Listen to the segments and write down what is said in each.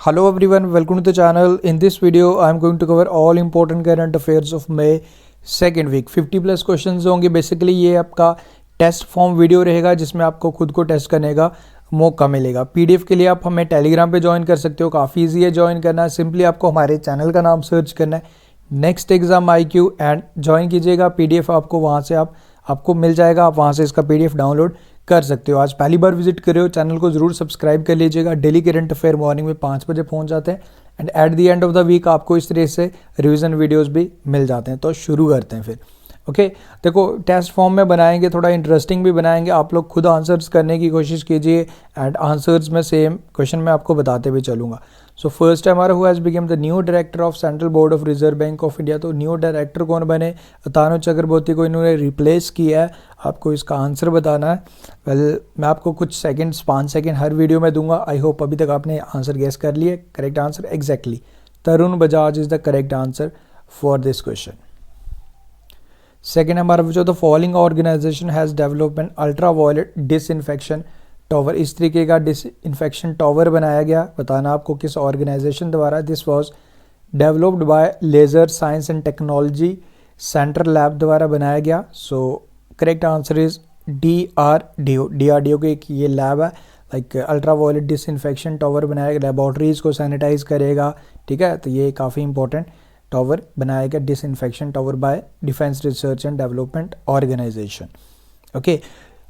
Hello everyone, welcome to the channel. In this video, I am going to cover all important current affairs of May second week. 50 plus questions होंगे. Basically ये आपका test form video रहेगा जिसमें आपको खुद को test करने का मौका मिलेगा. पीडीएफ के लिए आप हमें टेलीग्राम पे ज्वाइन कर सकते हो. काफ़ी ईजी है ज्वाइन करना. सिंपली आपको हमारे चैनल का नाम सर्च करना है, next exam IQ, and join कीजिएगा. पीडीएफ आपको वहाँ से आपको मिल जाएगा. आप वहाँ से इसका पीडीएफ डाउनलोड कर सकते हो. आज पहली बार विजिट कर रहे हो, चैनल को जरूर सब्सक्राइब कर लीजिएगा. डेली करंट अफेयर मॉर्निंग में 5 बजे पहुंच जाते हैं and at the end of the week आपको इस तरह से रिवीजन वीडियोस भी मिल जाते हैं. तो शुरू करते हैं फिर. ओके देखो, टेस्ट फॉर्म में बनाएंगे, थोड़ा इंटरेस्टिंग भी बनाएंगे. आप लोग खुद आंसर्स करने की कोशिश कीजिए एंड आंसर्स में सेम क्वेश्चन मैं आपको बताते हुए चलूँगा. सो फर्स्ट है हमारा, who has become the new director of central board of reserve bank of India. तो न्यू डायरेक्टर कौन बने? अतानु चक्रवर्ती को इन्होंने रिप्लेस किया है. आपको इसका आंसर बताना है. मैं आपको कुछ सेकंड्स 5 सेकंड हर वीडियो में दूंगा. आई होप अभी तक आपने आंसर गेस कर लिए. Correct answer exactly Tarun Bajaj is the correct answer for this question. Second हमारा, which of the following organisation has developed an ultra violet disinfection tower. इस तरीके का डिसइंफेक्शन टावर बनाया गया. बताना आपको किस ऑर्गेनाइजेशन द्वारा. This was developed by laser science and technology centre lab द्वारा बनाया गया. So correct answer is DRDO. DRDO के एक ये लैब है, like ultra violet disinfection tower बनाया गया. लेबॉर्ट्रीज को सैनिटाइज करेगा. ठीक है, तो ये काफ़ी इंपॉर्टेंट टावर बनाया गया, disinfection tower by defence research and development organisation. Okay,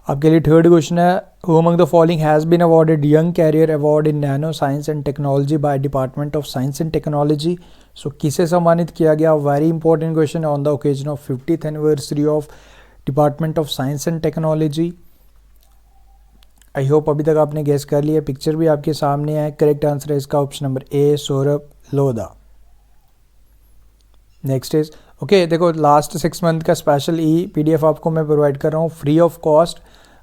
आपके लिए थर्ड क्वेश्चन है, who among the following has been awarded young career award in nano science and technology by department of science and technology. So किसे सम्मानित किया गया? Very important question on the occasion of 50th anniversary of department of science and technology. I hope अभी तक आपने guess कर लिया. Picture भी आपके सामने है. करेक्ट आंसर है इसका option number A, Saurabh Lodha. Next is okay, देखो लास्ट 6 मंथ का स्पेशल PDF आपको मैं प्रोवाइड कर रहा हूँ फ्री ऑफ कॉस्ट.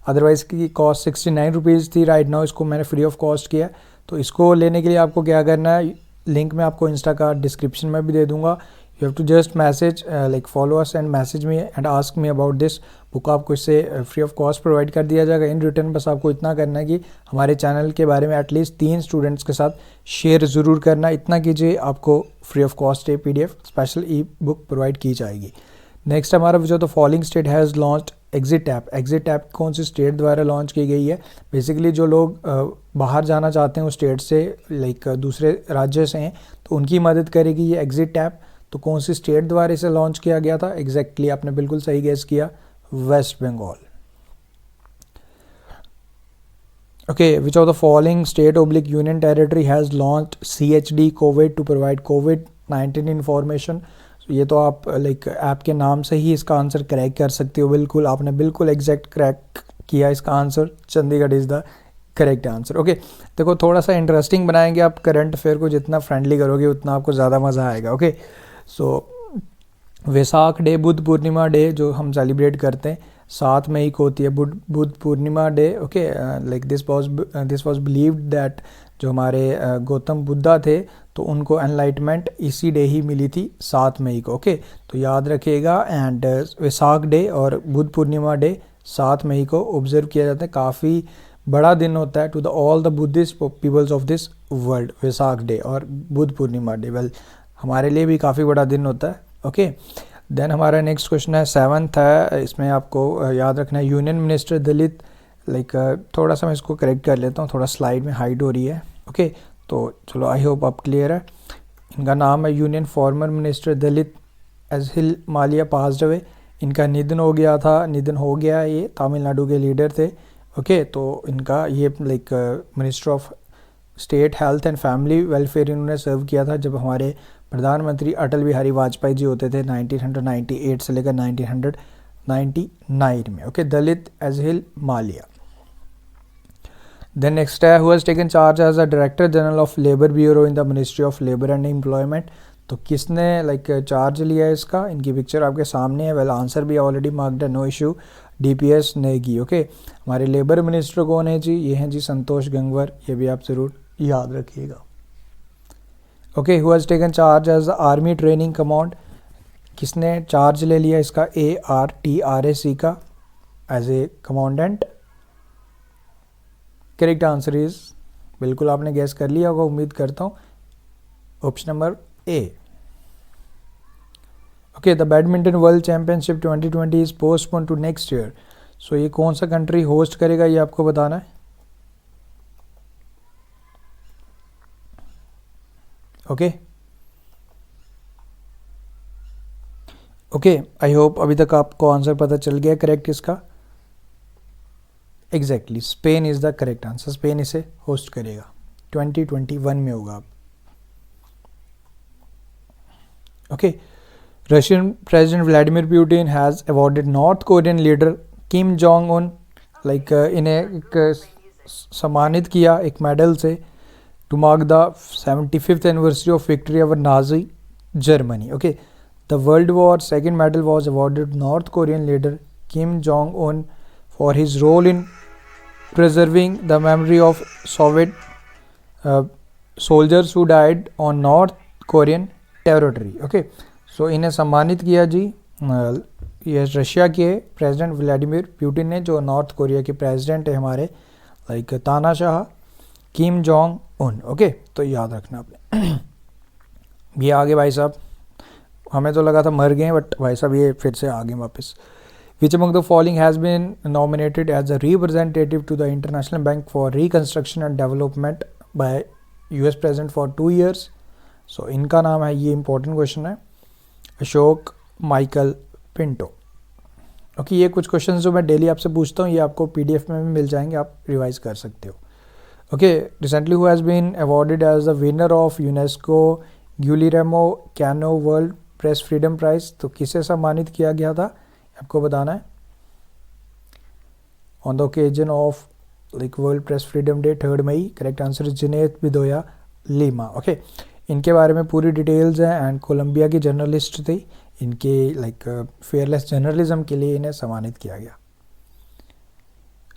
अदरवाइज की कॉस्ट 69 रुपीज़ थी. राइट नाउ इसको मैंने फ्री ऑफ कॉस्ट किया. तो इसको लेने के लिए आपको क्या करना है, लिंक मैं आपको इंस्टा का डिस्क्रिप्शन में भी दे दूंगा. You have to just message like follow us and message me and ask me about this book. आपको इससे फ्री ऑफ कॉस्ट प्रोवाइड कर दिया जाएगा. इन रिटर्न बस आपको इतना करना है कि हमारे चैनल के बारे में एटलीस्ट 3 स्टूडेंट्स के साथ शेयर ज़रूर करना. इतना कीजिए, आपको free of cost PDF special book provide की जाएगी. नेक्स्ट हमारा, which of the following state has launched exit app. Exit app कौन सी स्टेट द्वारा लॉन्च की गई है? बेसिकली जो लोग बाहर जाना चाहते हैं उस स्टेट से, लाइक दूसरे राज्य से हैं, तो उनकी मदद करेगी ये एग्जिट ऐप. तो कौन सी स्टेट द्वारा इसे लॉन्च किया गया था? एग्जैक्टली आपने बिल्कुल सही गेस किया, West Bengal. Okay, which of the following state/union territory has launched CHD COVID to provide COVID-19 information? ये तो आप लाइक ऐप के नाम से ही इसका आंसर क्रैक कर सकते हो. बिल्कुल आपने बिल्कुल एग्जैक्ट क्रैक किया इसका answer. Chandigarh is the correct answer. Okay देखो, थोड़ा सा इंटरेस्टिंग बनाएंगे. आप करंट अफेयर को जितना फ्रेंडली करोगे उतना आपको ज़्यादा मज़ा आएगा. ओके, सो वैसाख डे, बुद्ध पूर्णिमा डे जो हम सेलिब्रेट करते हैं 7 मई को होती है Buddha Purnima day. Okay, like this was believed that जो हमारे गौतम बुद्धा थे तो उनको एनलाइटमेंट इसी डे ही मिली थी 7 मई को. ओके, तो याद रखिएगा. एंड वैसाख डे और बुद्ध पूर्णिमा डे 7 मई को ऑब्जर्व किया जाता है. काफ़ी बड़ा दिन होता है to the all the Buddhist peoples of this world. Vaisakh day और बुद्ध पूर्णिमा डे, वेल हमारे लिए भी काफ़ी बड़ा दिन होता है. ओके, देन हमारा नेक्स्ट क्वेश्चन है 7th है. इसमें आपको याद रखना है यूनियन मिनिस्टर दलित, लाइक थोड़ा सा मैं इसको करेक्ट कर लेता हूँ, थोड़ा स्लाइड में हाइड हो रही है. ओके, तो चलो आई होप आप क्लियर है. इनका नाम है यूनियन फॉर्मर मिनिस्टर दलित एजहिल मालिया पास्ड अवे. इनका निधन हो गया. ये तमिलनाडु के लीडर थे. ओके, तो इनका ये like minister of state health and family welfare इन्होंने सर्व किया था जब हमारे प्रधानमंत्री अटल बिहारी वाजपेयी जी होते थे 1998 से लेकर 1999 में. Okay, Dalit Ezhil Malai. Then next है, who has taken charge as a director general of labour bureau in the ministry of labour and employment. तो किसने लाइक चार्ज लिया है इसका? इनकी पिक्चर आपके सामने है. वेल आंसर भी ऑलरेडी मार्क्ड है, no issue. DPS Negi. Okay, हमारे लेबर मिनिस्टर कौन है जी? ये हैं जी संतोष गंगवार. ये भी आप ज़रूर याद रखिएगा. Okay, who has taken charge as the army training command. किसने चार्ज ले लिया इसका? ARTRAC का as a commandant. Correct answer is बिल्कुल आपने गैस कर लिया होगा, उम्मीद करता हूँ। Option number A. Okay, the badminton world championship 2020 is postpone to next year. So ये कौन सा कंट्री होस्ट करेगा, ये आपको बताना है। ओके ओके, आई होप अभी तक आपको आंसर पता चल गया करेक्ट इसका। Exactly, Spain is the correct answer. Spain इसे होस्ट करेगा, 2021 में होगा। Okay, Russian president Vladimir Putin has awarded North Korean leader Kim Jong Un, like इन्हें एक सम्मानित किया एक मेडल से, to mark the 75th anniversary of victory over Nazi Germany. Okay, the world war second medal was awarded North Korean leader Kim Jong Un for his role in preserving the memory of Soviet soldiers who died on North Korean territory. Okay, so इन्हें सम्मानित किया जी ये Russia के president Vladimir Putin ने, जो north Korea के president है हमारे, लाइक तानाशाह किम जोंग उन। ओके, तो याद रखना आपने। ये आगे भाई साहब, हमें तो लगा था मर गए, बट भाई साहब ये फिर से आगे वापस। Which among the following has been nominated as a representative to the International Bank for Reconstruction and Development by US President for 2 years? So इनका नाम है, ये important question है, अशोक माइकल पिंटो। ओके, ये कुछ क्वेश्चंस जो मैं डेली आपसे पूछता हूँ, ये आपको PDF में भी मिल जाएंगे, आप रिवाइज कर सकते हो। Okay, recently who has been awarded as the winner of UNESCO Guillermo Cano world press freedom prize. तो किसे सम्मानित किया गया था, आपको बताना है। On the occasion of like world press freedom day 3 May. Correct answer is Jineth Bedoya Lima. Okay, इनके बारे में पूरी डिटेल्स हैं, एंड कोलंबिया की जर्नलिस्ट थी, इनके लाइक फेयरलेस जर्नलिज्म के लिए इन्हें सम्मानित किया गया।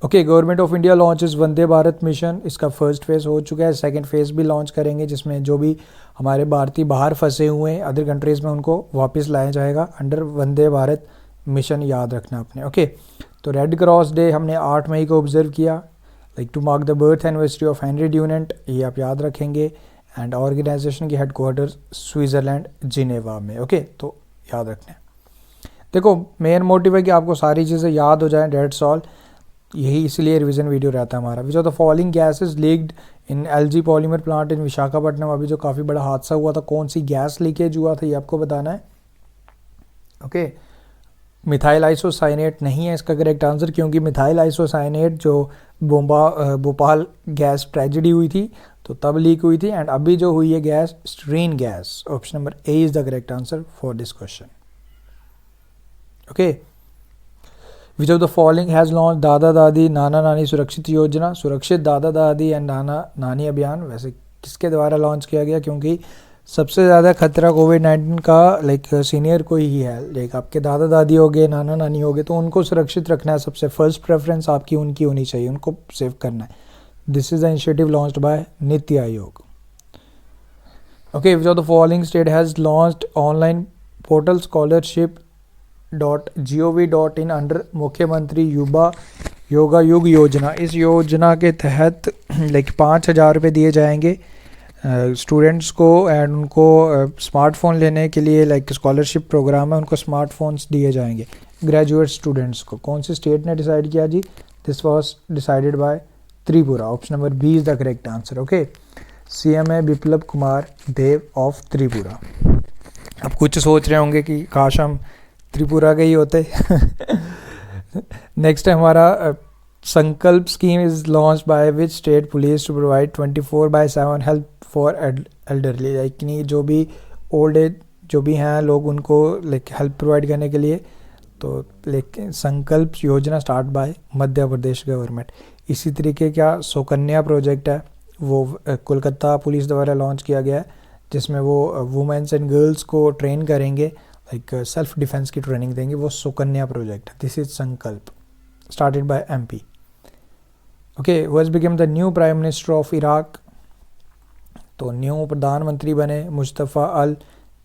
Okay, government of India launches Vande Bharat mission. इसका फर्स्ट फेज़ हो चुका है, सेकंड फेज़ भी लॉन्च करेंगे, जिसमें जो भी हमारे भारतीय बाहर फंसे हुए हैं अदर कंट्रीज़ में, उनको वापस लाया जाएगा अंडर वंदे भारत मिशन, याद रखना आपने। ओके, तो रेड क्रॉस डे हमने 8 मई को ऑब्जर्व किया, like to mark the birth anniversary of Henry Dunant, ये आप याद रखेंगे। एंड ऑर्गेनाइजेशन की हेडक्वार्टर स्विट्ज़रलैंड जिनेवा में। ओके, तो याद रखना है। देखो, मेन मोटिव है कि आपको सारी चीज़ें याद हो जाएं, डेट्स ऑल, यही इसलिए रिवीजन वीडियो रहता है हमारा। Which of the following gases leaked in LG polymer plant in Visakhapatnam. अभी जो काफ़ी बड़ा हादसा हुआ था, कौन सी गैस लीकेज हुआ था, ये आपको बताना है। ओके, मिथाइल आइसोसाइनेट नहीं है इसका करेक्ट आंसर, क्योंकि मिथाइल आइसोसाइनेट जो भोपाल गैस ट्रेजेडी हुई थी तो तब लीक हुई थी, एंड अभी जो हुई है gas स्ट्रीन gas. Option number A is the correct answer for this question. Okay, which of the following has launch दादा दादी नाना नानी सुरक्षित योजना। सुरक्षित दादा दादी एंड नाना नानी अभियान वैसे किसके द्वारा लॉन्च किया गया, क्योंकि सबसे ज़्यादा खतरा कोविड-19 का लाइक सीनियर को ही है, लाइक आपके दादा दादी हो गए, नाना नानी हो गए, तो उनको सुरक्षित रखना है, सबसे फर्स्ट प्रेफरेंस आपकी उनकी होनी चाहिए, उनको सेव करना है। This is the initiative launched by NITI Aayog. Okay, which of the following state has launched online portal scholarship.gov.in under मुख्यमंत्री युवा योगा युग योजना। इस योजना के तहत लाइक 5,000 रुपये दिए जाएंगे स्टूडेंट्स को, एंड उनको स्मार्टफोन लेने के लिए, लाइक स्कॉलरशिप प्रोग्राम है, उनको स्मार्टफोन्स दिए जाएंगे ग्रेजुएट स्टूडेंट्स को। कौन सी स्टेट ने डिसाइड किया जी, this was decided by Tripura. Option number B is the correct answer. Okay, CM है बिप्लब कुमार देव ऑफ त्रिपुरा। अब कुछ सोच रहे होंगे कि काश हम त्रिपुरा के ही होते। नेक्स्ट है हमारा Sankalp scheme is launch by which state police to provide 24/7 help for elderly. Like नहीं, जो भी ओल्ड एज जो भी हैं लोग, उनको लाइक हेल्प प्रोवाइड करने के लिए, तो लेकिन संकल्प योजना start by Madhya Pradesh government. इसी तरीके का सुकन्या प्रोजेक्ट है, वो कोलकाता पुलिस द्वारा लॉन्च किया गया है, जिसमें वो वुमेन्स एंड गर्ल्स को ट्रेन करेंगे, लाइक सेल्फ डिफेंस की ट्रेनिंग देंगे, वो सुकन्या प्रोजेक्ट है। This is Sankalp started by MP। Okay, who has become the new prime minister of Iraq. तो न्यू प्रधानमंत्री बने Mustafa al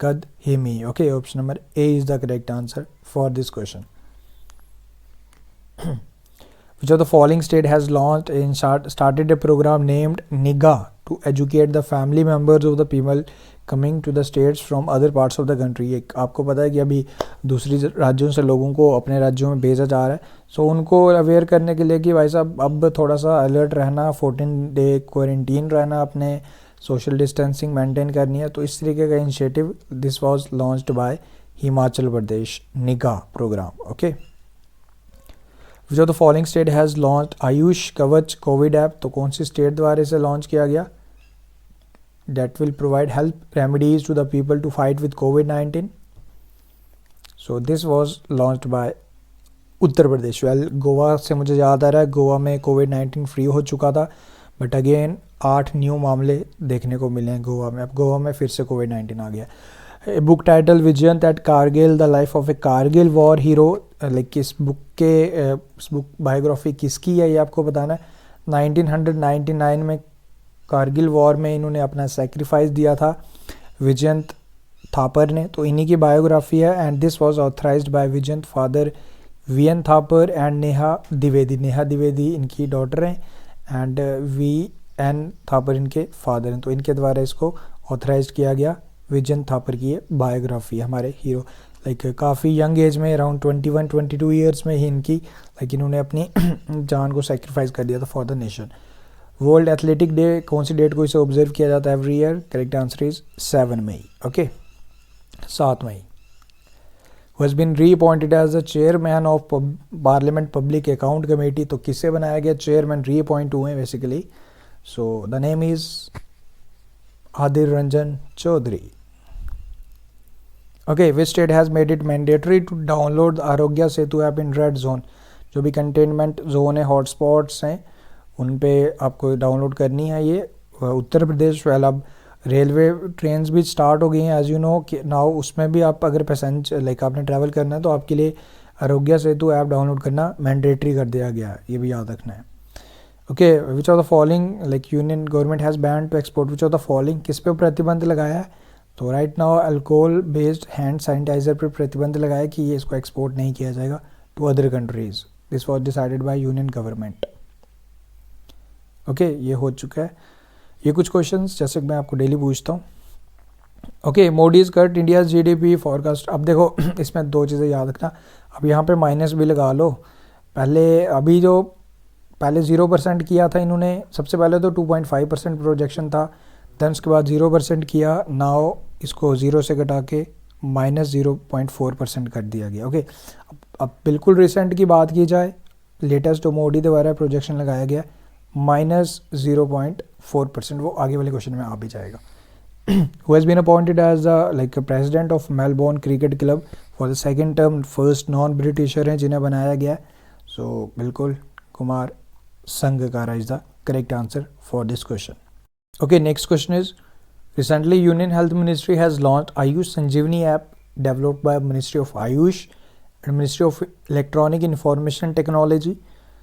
Kadhimi. Okay, option number A is the correct answer for this question. Which of the following state has launched and started a program named NIGA to educate the family members of the people coming to the states from other parts of the country? एक आपको पता है कि अभी दूसरी राज्यों से लोगों को अपने राज्यों में भेजा जा रहा है, सो उनको अवेयर करने के लिए कि भाई साहब अब थोड़ा सा अलर्ट रहना, 14 डे क्वारंटीन रहना, अपने सोशल डिस्टेंसिंग मेंटेन करनी है. तो इस तरीके का initiative this was launched by Himachal Pradesh, निगा programme. Okay. Which of the following state has launch Ayush Kavach Covid app? तो कौन सी स्टेट द्वारा इसे लॉन्च किया गया? That will provide help remedies to the people to fight with कोविड-19. So this was launched by Uttar Pradesh. Well, Goa से मुझे याद आ रहा है, गोवा में कोविड-19 फ्री हो चुका था, बट अगेन 8 न्यू मामले देखने को मिले हैं गोवा में. अब गोवा में फिर से कोविड-19 आ गया. Book title Vijyant at Kargil, the life of a Kargil war hero. Like इस बुक बायोग्राफी किसकी है ये आपको बताना है. 1999 में कारगिल वॉर में इन्होंने अपना सेक्रीफाइस दिया था विजयंत थापर ने, तो इन्हीं की बायोग्राफी है. And this was authorised by Vijayant father V N. Thapar and Neha Dwivedi. Neha Dwivedi इनकी डॉटर हैं एंड वी.एन. थापर इनके फादर हैं. तो इनके द्वारा इसको ऑथराइज किया गया. विजयंत थापर की ये बायोग्राफी है हमारे हीरो. लाइक काफ़ी यंग एज में, अराउंड 21-22 ईयर्स में ही इनकी इन्होंने अपनी जान को सेक्रीफाइस कर दिया था for the nation. World athletic day कौन सी डेट को इसे ऑब्जर्व किया जाता है every year? Correct answer is 7 May. Okay, 7 May. Who has been reappointed as the chairman of parliament public account committee? तो किससे बनाया गया चेयरमैन? रीअपॉइंट हुए basically. So the name is Adhir Ranjan Chowdhury. Okay. Which state has made it mandatory to download Aarogya Setu app in red zone? जो भी containment zone है, hotspots हैं, उन पे आपको डाउनलोड करनी है ये. उत्तर प्रदेश. वेल, अब रेलवे ट्रेन्स भी स्टार्ट हो गई हैं एज यू नो कि नाउ. उसमें भी आप अगर पैसेंजर लाइक आपने ट्रैवल करना है तो आपके लिए आरोग्य सेतु ऐप डाउनलोड करना मैंडेटरी कर दिया गया है, ये भी याद रखना है. Okay. Which of the following like union government has ban to export? Which of the following किस पे प्रतिबंध लगाया है? तो right now alcohol based hand sanitizer पर प्रतिबंध लगाया कि ये इसको एक्सपोर्ट नहीं किया जाएगा to other countries. This was decided by union government. Okay, ये हो चुका है. ये कुछ क्वेश्चंस जैसे मैं आपको डेली पूछता हूँ. Okay. Modi's cut India's GDP forecast. अब देखो इसमें 2 चीज़ें याद रखना. अब यहाँ पे माइनस भी लगा लो. पहले 0% किया था इन्होंने. सबसे पहले तो 2.5% प्रोजेक्शन था, देन उसके बाद 0% किया. नाउ इसको 0 से घटा के -0.4% कर दिया गया. ओके. अब बिल्कुल रिसेंट की बात की जाए, लेटेस्ट मोडी द्वारा प्रोजेक्शन लगाया गया -0.4%. वो आगे वाले क्वेश्चन में आ भी जाएगा. Who has been appointed as the president of Melbourne cricket club for the second term? First non britisher हैं जिन्हें बनाया गया. सो बिल्कुल Kumar Sangakkara is the correct answer for this question. Okay. Next question is recently union health ministry has launch Ayush Sanjeevani app developed by ministry of Ayush and ministry of electronic information technology.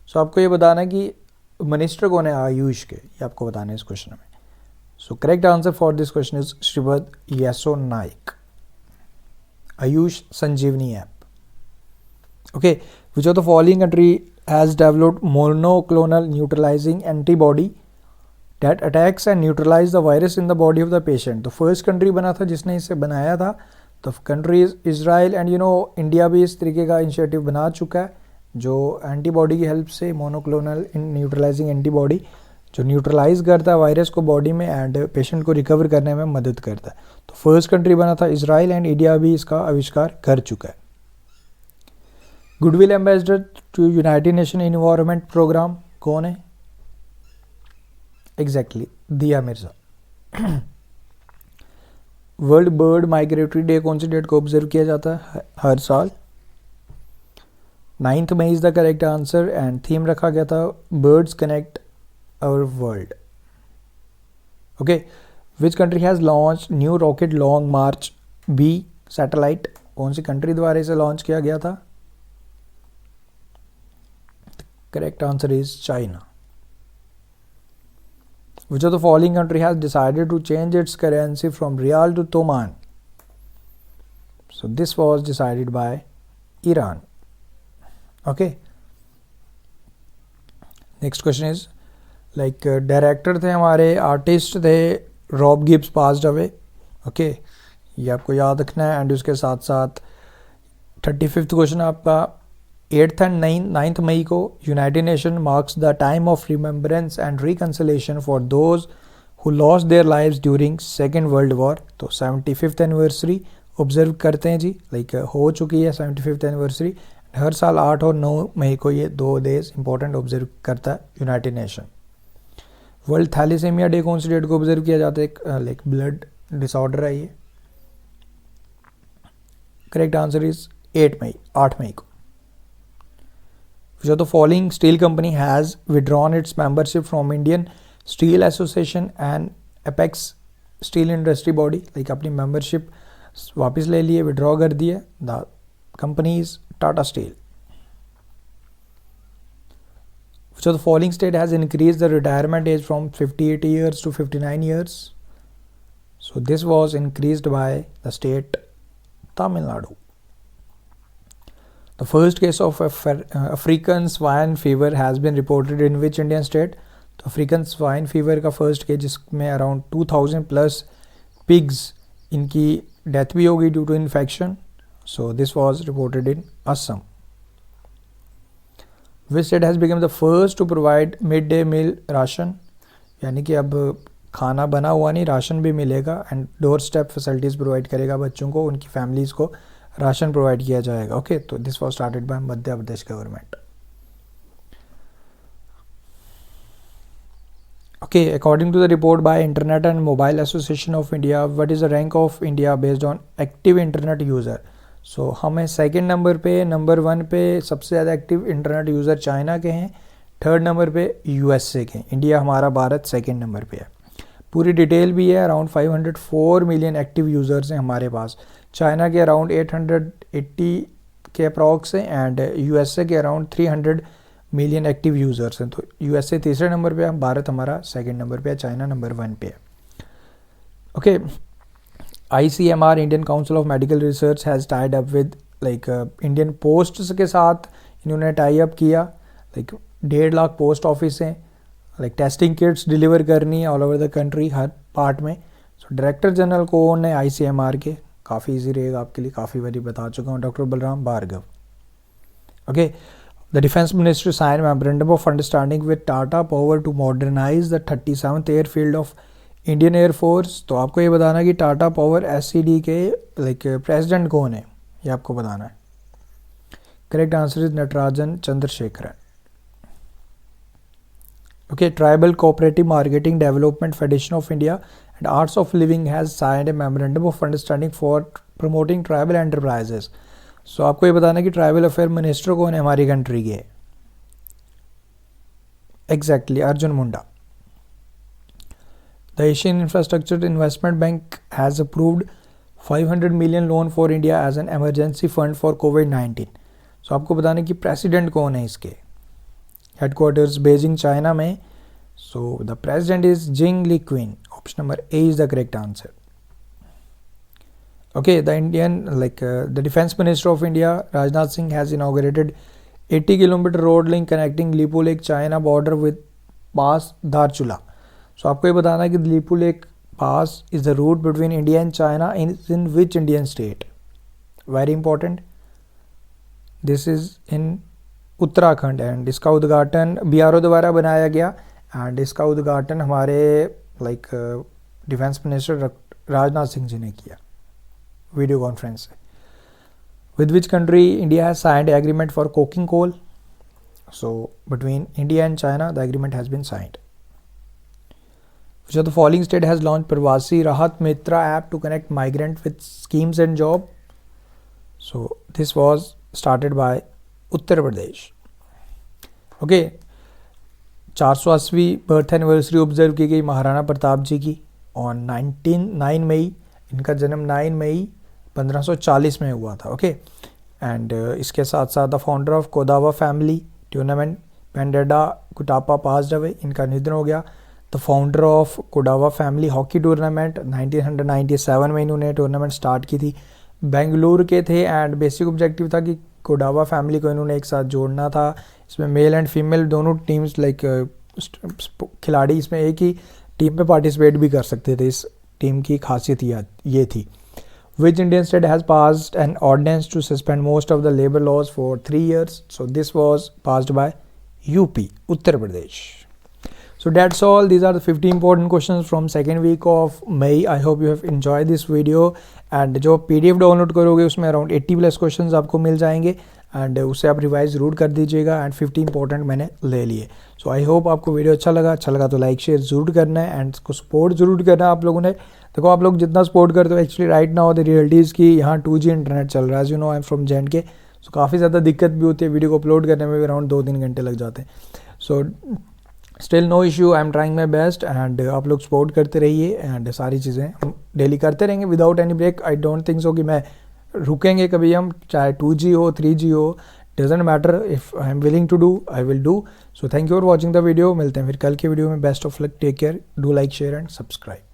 So आपको ये बताना है कि minister कौन है आयुष के, ये आपको बताना है इस क्वेश्चन में. So correct answer for this question is Shripad Yesso Naik. Ayush Sanjeevani app. Okay. Which of the following country has developed monoclonal neutralizing antibody that attacks and neutralize the virus in the body of the patient? तो first country बना था जिसने इसे बनाया था, तो country is Israel. And you know India भी इस तरीके का इनिशिएटिव बना चुका है जो एंटीबॉडी की हेल्प से मोनोक्लोनल न्यूट्रलाइजिंग एंटीबॉडी जो न्यूट्रलाइज करता है वायरस को बॉडी में एंड पेशेंट को रिकवर करने में मदद करता है. तो फर्स्ट कंट्री बना था इजराइल एंड इंडिया भी इसका आविष्कार कर चुका है. Goodwill ambassador to United Nation environment programme कौन है? Exactly Dia Mirza. World bird migratory day कौन सी डेट को ऑब्जर्व किया जाता है हर साल? 9 मई is the correct answer. And theme रखा गया था birds connect our world. Okay. Which country has launch new rocket long march B satellite? कौन सी कंट्री द्वारा इसे लॉन्च किया गया था? Correct answer is China. Which of the following country has decided to change its currency from rial to toman? So this was decided by Iran. Okay. Next question is like director थे हमारे, artist थे, Rob Gibbs passed away. Okay, ये आपको याद रखना है। And उसके साथ साथ 35th क्वेश्चन आपका 8th एंड 9th मई को United nation marks the time of remembrance and reconciliation for those who lost their lives during second world war. तो 75th एनिवर्सरी ऑब्जर्व करते हैं जी, लाइक हो चुकी है 75th एनिवर्सरी। हर साल 8 और 9 मई को ये 2 डेज इंपॉर्टेंट ऑब्जर्व करता है United Nation. World thalassemia day कौन सी डेट को ऑब्जर्व किया जाता है? एक लाइक ब्लड डिसऑर्डर है ये। करेक्ट आंसर इज 8 मई को। The following steel company has withdrawn it's membership from Indian steel association and apex steel industry body. Like अपनी मेंबरशिप वापस ले लिए, विड्रॉ कर दिए। The company is Tata steel. So the following state has increased the retirement age from 58 years to 59 years. So this was increased by the state Tamil Nadu. The first case of African swine fever has been reported in which Indian state? तो African swine fever का first case जिसमें around 2000 plus pigs इनकी death भी हो गई due to infection. So this was reported in Assam. Which state has become the first to provide midday meal ration? यानी कि अब खाना बना हुआ नहीं, राशन भी मिलेगा and door step facilities provide करेगा बच्चों को, उनकी फैमिलीज़ को राशन प्रोवाइड किया जाएगा। ओके, तो this was started by Madhya Pradesh government. Okay, according to the report by internet and mobile association of India, what is the rank of India based on active internet user? So हमें second number पे, number 1 पे सबसे ज़्यादा active internet user China के हैं, third number पे USA के। India हमारा भारत सेकंड नंबर पे है। पूरी डिटेल भी है। अराउंड 504 मिलियन एक्टिव यूज़र्स हैं हमारे पास। चाइना के अराउंड 880 के अप्रॉक्स हैं एंड यूएसए के अराउंड 300 मिलियन एक्टिव यूज़र्स हैं। तो यूएसए तीसरे नंबर पे है, भारत हमारा सेकंड नंबर पे है, चाइना नंबर 1 पे है। Okay, ICMR Indian council of medical research has tied up with like Indian post के साथ इन्होंने टाई अप किया। लाइक 1.5 लाख पोस्ट ऑफिस हैं, लाइक टेस्टिंग किट्स डिलीवर करनी है ऑल ओवर द कंट्री हर पार्ट में। सो डायरेक्टर जनरल कौन है ICMR के? काफ़ी इजी रहेगा आपके लिए, काफ़ी बारी बता चुका हूँ, doctor Balram Bhargava. Okay, the defence ministry sign memorandum of understanding with Tata power to modernise the 37th airfield of Indian air force. तो आपको ये बताना कि टाटा पावर SCD के लाइक प्रेसिडेंट कौन है, ये आपको बताना है। Correct answer is Natarajan Chandrasekaran. Okay, tribal cooperative marketing development federation of India and arts of living has signed a memorandum of understanding for promoting tribal enterprises. सो आपको ये बताना है कि ट्राइबल अफेयर मिनिस्टर कौन है हमारी कंट्री के? Exactly, Arjun Munda. The Asian Infrastructure Investment Bank has approved 500 million loan for India as an emergency fund for COVID-19. So आपको बताने कि प्रेसिडेंट कौन है इसके? हेडक्वार्टर्स बेजिंग चाइना में। So the president is Jing Liqin. Option number A is the correct answer. Okay, the Defense Minister of India, Rajnath Singh, has inaugurated 80-kilometer road link connecting Lipu Lake China border with Pass Dharchula. So आपको ये बताना है कि Lipulekh pass is the route between India and China in which Indian state? Very important, this is in Uttarakhand and इसका उद्घाटन BRO द्वारा बनाया गया एंड इसका उद्घाटन हमारे like defence minister Rajnath Singh ji ने किया वीडियो कॉन्फ्रेंस से। With which country India has signed agreement for coking coal? So between India and China the agreement has been signed. So the following state has launched Pravasi Rahat Mitra app to connect migrant with schemes and job. So this was started by Uttar Pradesh. Okay, 480वीं birth anniversary observe की गई महाराणा प्रताप जी की on 9 मई। इनका जन्म 9 मई 1540 में हुआ था। Okay, and इसके साथ साथ the founder of Kodava family tournament Pandanda Kuttappa passed away, इनका निधन हो गया। The founder of Kodava family hockey tournament 1997 में इन्होंने टूर्नामेंट स्टार्ट की थी, बेंगलुरु के थे एंड बेसिक ऑब्जेक्टिव था कि कोडावा फैमिली को इन्होंने एक साथ जोड़ना था, इसमें मेल एंड फीमेल दोनों टीम्स लाइक खिलाड़ी इसमें एक ही टीम में पार्टिसिपेट भी कर सकते थे। इस टीम की खासियत ये थी। Which Indian state has passed an ordinance to suspend most of the labor laws for 3 years? So this was passed by UP, Uttar Pradesh. So that's all. These are the 50 important questions from second week of May. I hope you have enjoyed this video. And जो PDF download करोगे उसमें around 80+ questions आपको मिल जाएंगे and उससे आप revise ज़रूर कर दीजिएगा एंड 50 इंपॉर्टेंट मैंने ले लिए। सो आई होप आपको वीडियो अच्छा लगा तो लाइक शेयर ज़रूर करना है एंड इसको सपोर्ट ज़रूर करना है आप लोगों ने। देखो आप लोग जितना सपोर्ट करते हो actually right now the realities की यहाँ 2G इंटरनेट चल रहा है। As you know I am from JNK, so काफ़ी ज़्यादा दिक्कत भी होती है, वीडियो को अपलोड करने में भी अराउंड 2-3 घंटे लग जाते हैं। So still no issue, I am trying my best and आप लोग सपोर्ट करते रहिए एंड सारी चीज़ें हम डेली करते रहेंगे without any break. I don't think so कि मैं रुकेंगे कभी हम, चाहे 2G हो 3G हो, doesn't matter, if I am willing to do I will do. So thank you for watching the video. मिलते हैं फिर कल के वीडियो में। Best of luck, take care, do like share and subscribe.